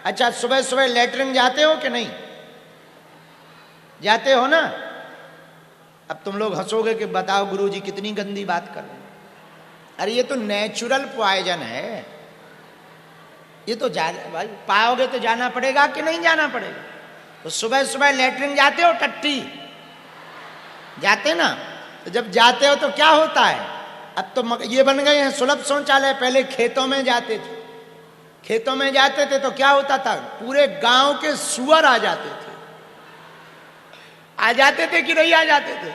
अच्छा, सुबह सुबह लेटरिन जाते हो कि नहीं जाते हो ना? अब तुम लोग हंसोगे कि बताओ गुरुजी कितनी गंदी बात कर रहे हैं। अरे ये तो नेचुरल पॉइजन है, ये तो भाई पाओगे तो जाना पड़ेगा कि नहीं जाना पड़ेगा? तो सुबह सुबह लेटरिन जाते हो टट्टी जाते ना? तो जब जाते हो तो क्या होता है? अब तो ये बन गए हैं सुलभ शौचालय। पहले खेतों में जाते थे, खेतों में जाते थे तो क्या होता था? पूरे गांव के सुअर आ जाते थे। आ जाते थे कि नहीं आ जाते थे?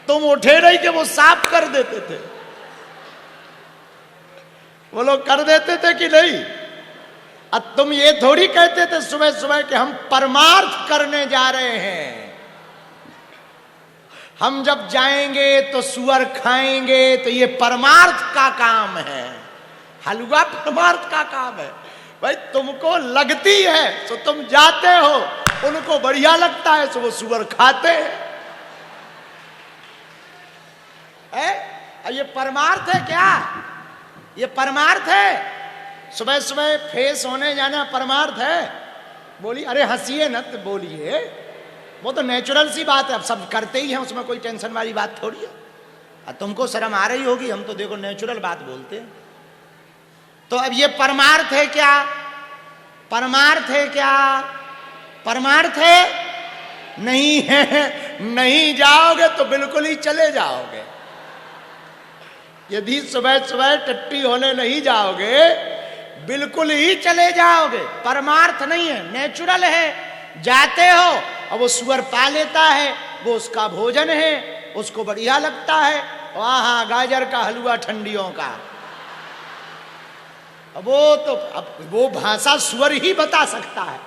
तुम उठे नहीं कि वो साफ कर देते थे। वो लोग कर देते थे कि नहीं? अब तुम ये थोड़ी कहते थे सुबह सुबह कि हम परमार्थ करने जा रहे हैं, हम जब जाएंगे तो सुअर खाएंगे, तो ये परमार्थ का काम है। हलवा परमार्थ का काम है। भाई तुमको लगती है तो तुम जाते हो, उनको बढ़िया लगता है तो वो सुअर खाते हैं। ये परमार्थ है क्या? ये परमार्थ है? सुबह सुबह फेस होने जाना परमार्थ है? बोली अरे हंसिए न, तो बोलिए, वो तो नेचुरल सी बात है, अब सब करते ही हैं, उसमें कोई टेंशन वाली बात थोड़ी है। तुमको शर्म आ रही होगी, हम तो देखो नेचुरल बात बोलते हैं। तो अब ये परमार्थ है क्या? परमार्थ है क्या? परमार्थ है? नहीं है। नहीं जाओगे तो बिल्कुल ही चले जाओगे। यदि सुबह सुबह टट्टी होने नहीं जाओगे, बिल्कुल ही चले जाओगे। परमार्थ नहीं है, नेचुरल है। जाते हो और वो सुअर पा लेता है, वो उसका भोजन है, उसको बढ़िया लगता है। वहां गाजर का हलवा ठंडियों का, वो तो अब वो भाषा सुअर ही बता सकता है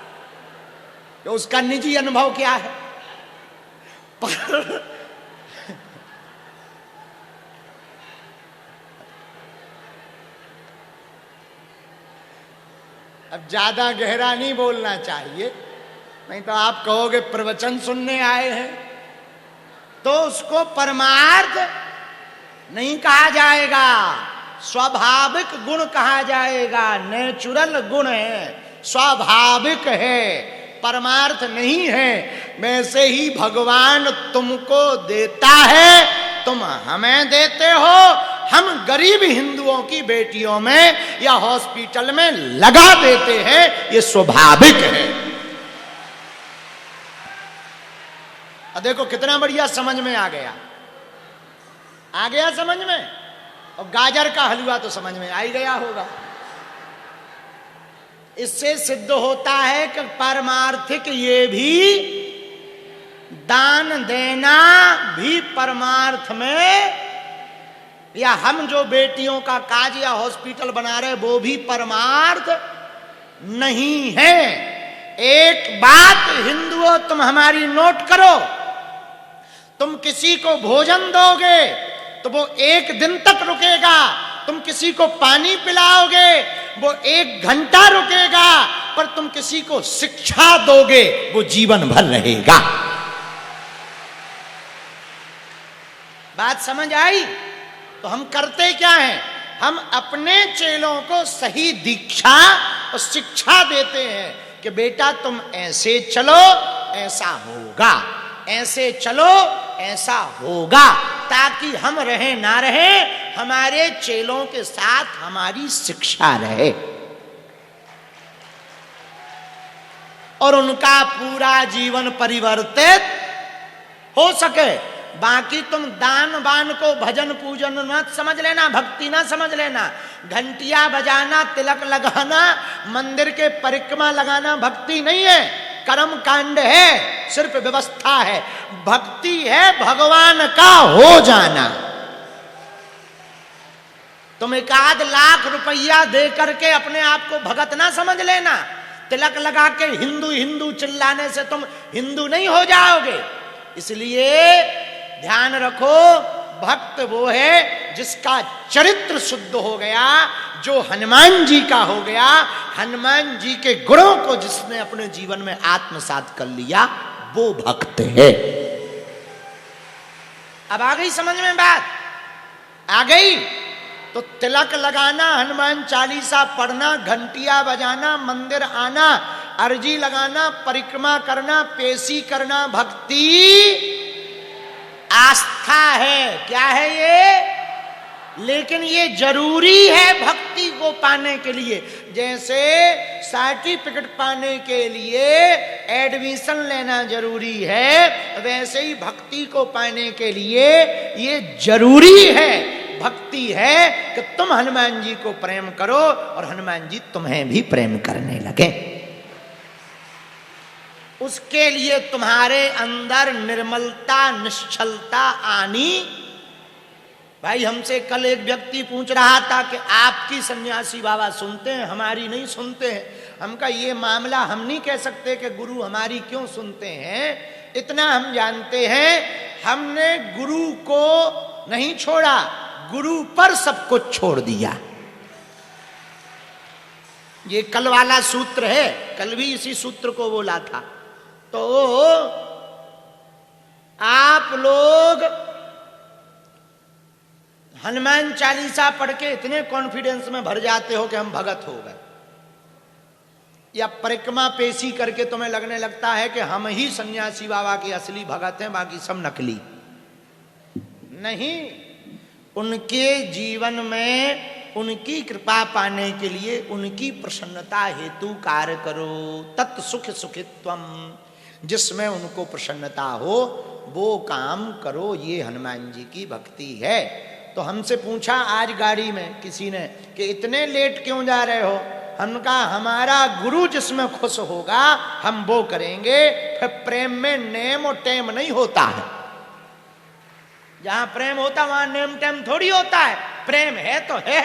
कि उसका निजी अनुभव क्या है। अब ज्यादा गहरा नहीं बोलना चाहिए, नहीं तो आप कहोगे प्रवचन सुनने आए हैं। तो उसको परमार्थ नहीं कहा जाएगा, स्वाभाविक गुण कहा जाएगा। नेचुरल गुण है, स्वाभाविक है, परमार्थ नहीं है। वैसे ही भगवान तुमको देता है, तुम हमें देते हो। हम गरीब हिंदुओं की बेटियों में या हॉस्पिटल में लगा देते हैं, ये स्वाभाविक है। अब देखो कितना बढ़िया समझ में आ गया, आ गया समझ में। और गाजर का हलवा तो समझ में आ ही गया होगा। इससे सिद्ध होता है कि पारमार्थिक ये भी, दान देना भी परमार्थ में, या हम जो बेटियों का काज या हॉस्पिटल बना रहे वो भी परमार्थ नहीं है। एक बात हिंदुओं तुम हमारी नोट करो, तुम किसी को भोजन दोगे तो वो एक दिन तक रुकेगा, तुम किसी को पानी पिलाओगे वो 1 घंटा रुकेगा, पर तुम किसी को शिक्षा दोगे वो जीवन भर रहेगा। बात समझ आई? तो हम करते क्या हैं? हम अपने चेलों को सही दीक्षा और शिक्षा देते हैं कि बेटा तुम ऐसे चलो ऐसा होगा, ऐसे चलो ऐसा होगा, ताकि हम रहे ना रहे, हमारे चेलों के साथ हमारी शिक्षा रहे और उनका पूरा जीवन परिवर्तित हो सके। बाकी तुम दान बान को भजन पूजन मत समझ लेना, भक्ति ना समझ लेना। घंटिया बजाना, तिलक लगाना, मंदिर के परिक्रमा लगाना भक्ति नहीं है, कर्म कांड है, सिर्फ व्यवस्था है। भक्ति है भगवान का हो जाना। तुम 1 लाख रुपया दे करके अपने आप को भगत ना समझ लेना। तिलक लगा के हिंदू हिंदू चिल्लाने से तुम हिंदू नहीं हो जाओगे। इसलिए ध्यान रखो, भक्त वो है जिसका चरित्र शुद्ध हो गया, जो हनुमान जी का हो गया। हनुमान जी के गुणों को जिसने अपने जीवन में आत्मसात कर लिया, वो भक्त है। अब आ गई समझ में बात? आ गई? तो तिलक लगाना, हनुमान चालीसा पढ़ना, घंटिया बजाना, मंदिर आना, अर्जी लगाना, परिक्रमा करना, पेशी करना भक्ति आस्था है। क्या है ये? लेकिन ये जरूरी है भक्ति को पाने के लिए। जैसे सर्टिफिकेट पाने के लिए एडमिशन लेना जरूरी है, वैसे ही भक्ति को पाने के लिए ये जरूरी है, भक्ति है कि तुम हनुमान जी को प्रेम करो और हनुमान जी तुम्हें भी प्रेम करने लगे। उसके लिए तुम्हारे अंदर निर्मलता, निश्चलता आनी। भाई हमसे कल एक व्यक्ति पूछ रहा था कि आपकी सन्यासी बाबा सुनते हैं, हमारी नहीं सुनते हैं। हम कहा ये मामला हम नहीं कह सकते कि गुरु हमारी क्यों सुनते हैं। इतना हम जानते हैं, हमने गुरु को नहीं छोड़ा, गुरु पर सब कुछ छोड़ दिया। ये कल वाला सूत्र है, कल भी इसी सूत्र को बोला था। तो आप लोग हनुमान चालीसा पढ़ के इतने कॉन्फिडेंस में भर जाते हो कि हम भगत हो गए, या परिक्रमा पेशी करके तुम्हें लगने लगता है कि हम ही सन्यासी बाबा के असली भगत हैं, बाकी सब नकली। नहीं, उनके जीवन में उनकी कृपा पाने के लिए उनकी प्रसन्नता हेतु कार्य करो। तत् सुख सुखित्वम, जिसमें उनको प्रसन्नता हो वो काम करो। ये हनुमान जी की भक्ति है। तो हमसे पूछा आज गाड़ी में किसी ने कि इतने लेट क्यों जा रहे हो। हम कहा हमारा गुरु जिसमें खुश होगा हम वो करेंगे। फिर प्रेम में नेम और टेम नहीं होता है। जहां प्रेम होता वहां नेम टेम थोड़ी होता है। प्रेम है तो है।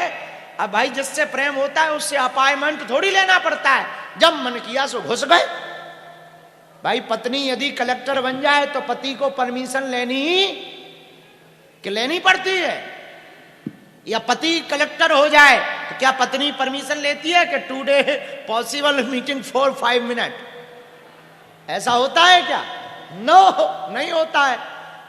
अब भाई जिससे प्रेम होता है उससे अपॉइंटमेंट थोड़ी लेना पड़ता है। जब मन किया सो घुस गए। भाई पत्नी यदि कलेक्टर बन जाए तो पति को परमिशन लेनी पड़ती है, या पति कलेक्टर हो जाए तो क्या पत्नी परमिशन लेती है कि today possible meeting for 5 minute? ऐसा होता है क्या? नो, नहीं होता है,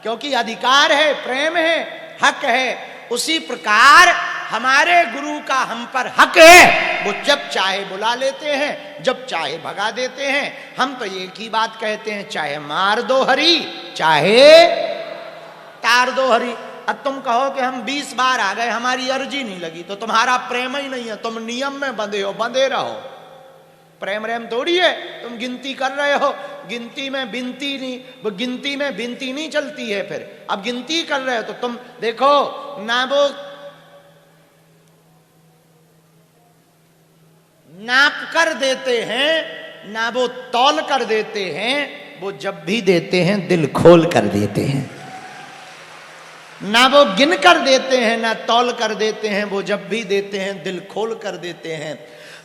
क्योंकि अधिकार है, प्रेम है, हक है। उसी प्रकार हमारे गुरु का हम पर हक है। वो जब चाहे बुला लेते हैं, जब चाहे भगा देते हैं। हम तो एक ही बात कहते हैं, चाहे मार दो हरी, चाहे तार दो हरी। अब तुम कहो कि हम 20 बार आ गए, हमारी अर्जी नहीं लगी, तो तुम्हारा प्रेम ही नहीं है। तुम नियम में बंधे हो, बंधे रहो। प्रेम रेम थोड़ी है। तुम गिनती कर रहे हो, गिनती में बिनती नहीं, वो गिनती में बिनती नहीं चलती है। फिर अब गिनती कर रहे हो तो तुम देखो ना, वो नाप कर देते हैं ना वो तौल कर देते हैं। वो जब भी देते हैं दिल खोल कर देते हैं। ना वो गिन कर देते हैं ना तौल कर देते हैं। वो जब भी देते हैं दिल खोल कर देते हैं।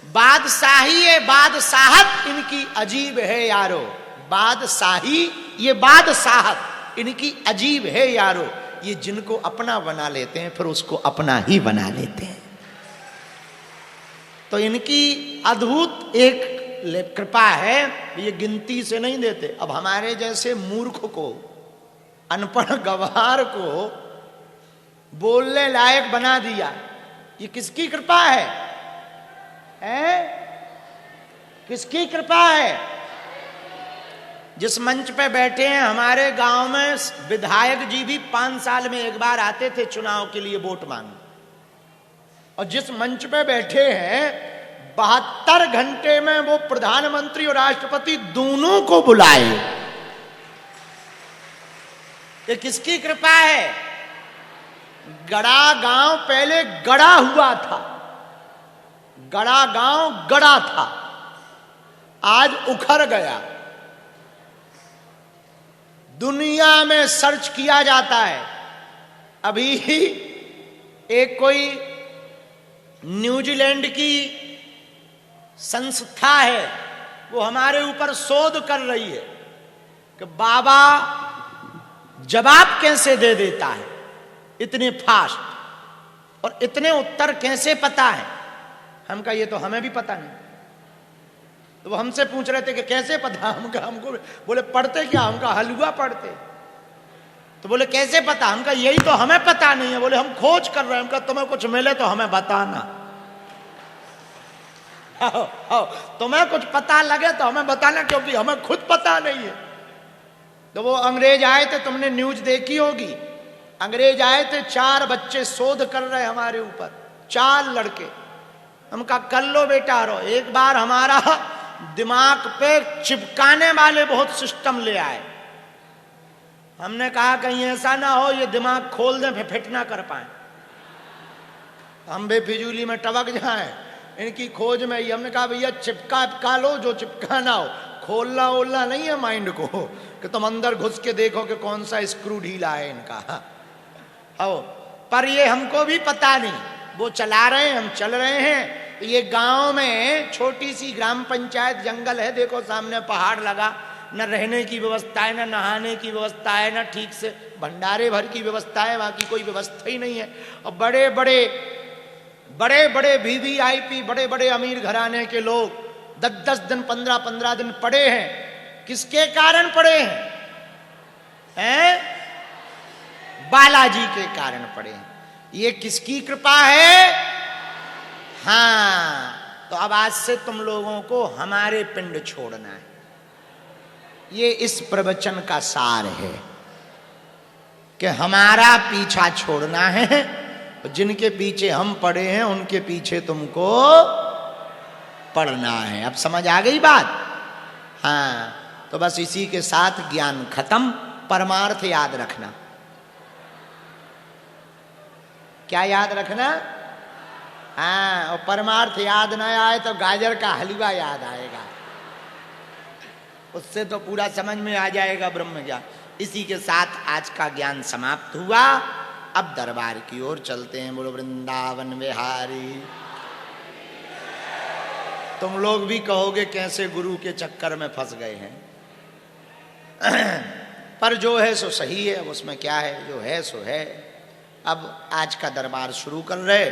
बादशाही ये बादशाहत इनकी अजीब है यारो। बादशाही ये बादशाहत इनकी अजीब है यारो। ये जिनको अपना बना लेते हैं फिर उसको अपना ही बना लेते हैं। तो इनकी अद्भुत एक कृपा है, ये गिनती से नहीं देते। अब हमारे जैसे मूर्ख को, अनपढ़ गवार को बोलने लायक बना दिया। ये किसकी कृपा है? किसकी कृपा है? जिस मंच पे बैठे हैं, हमारे गांव में विधायक जी भी 5 साल में एक बार आते थे चुनाव के लिए वोट मांगने। और जिस मंच पे बैठे हैं 72 घंटे में वो प्रधानमंत्री और राष्ट्रपति दोनों को बुलाए। ये किसकी कृपा है? गड़ा गांव पहले गड़ा हुआ था, गड़ा गांव गड़ा था, आज उखड़ गया। दुनिया में सर्च किया जाता है। अभी एक कोई न्यूजीलैंड की संस्था है, वो हमारे ऊपर शोध कर रही है कि बाबा जवाब कैसे दे देता है इतने फास्ट, और इतने उत्तर कैसे पता है। हम कहा ये तो हमें भी पता नहीं। तो वो हमसे पूछ रहे थे कि कैसे पता। हमको बोले पढ़ते क्या? हमका हलवा पढ़ते। तो बोले कैसे पता? हमका यही तो हमें पता नहीं है। बोले हम खोज कर रहे हैं। हमका तुम्हें कुछ मिले तो हमें बताना। आओ आओ, तुम्हें कुछ पता लगे तो हमें बताना, क्योंकि हमें खुद पता नहीं है। तो वो अंग्रेज आए थे, तुमने न्यूज देखी होगी, अंग्रेज आए थे, 4 बच्चे शोध कर रहे हमारे ऊपर, 4 लड़के। हम कहा कर लो बेटा रो, एक बार हमारा दिमाग पे चिपकाने वाले बहुत सिस्टम ले आए। हमने कहा कहीं ऐसा ना हो ये दिमाग खोल दें फिर फिट ना कर पाए, हम बेफिजूली में टपक जाए इनकी खोज में ही। हमने कहा भैया चिपका लो जो चिपकाना हो, खोलना ओलना नहीं है माइंड को कि तुम अंदर घुस के देखो कि कौन सा स्क्रू ढीला है इनका। हो पर ये हमको भी पता नहीं, वो चला रहे हैं, हम चल रहे हैं। ये गांव में छोटी सी ग्राम पंचायत, जंगल है, देखो सामने पहाड़ लगा, न रहने की व्यवस्था है, न नहाने की व्यवस्था है, न ठीक से भंडारे भर की व्यवस्था है, बाकी कोई व्यवस्था ही नहीं है। और बड़े बड़े वीवीआईपी, बड़े बड़े अमीर घराने के लोग 10-10 दिन 15-15 दिन पड़े हैं। किसके कारण पड़े हैं? बालाजी के कारण पड़े हैं। ये किसकी कृपा है? हाँ, तो अब आज से तुम लोगों को हमारे पिंड छोड़ना है, ये इस प्रवचन का सार है कि हमारा पीछा छोड़ना है। जिनके पीछे हम पड़े हैं उनके पीछे तुमको पड़ना है। अब समझ आ गई बात? हाँ, तो बस इसी के साथ ज्ञान खत्म। परमार्थ याद रखना। क्या याद रखना? हाँ, और परमार्थ याद ना आए तो गाजर का हलवा याद आएगा, उससे तो पूरा समझ में आ जाएगा ब्रह्म ज्ञान। इसी के साथ आज का ज्ञान समाप्त हुआ। अब दरबार की ओर चलते हैं। बोलो वृंदावन विहारी। तुम लोग भी कहोगे कैसे गुरु के चक्कर में फंस गए हैं, पर जो है सो सही है, उसमें क्या है, जो है सो है। अब आज का दरबार शुरू कर रहे।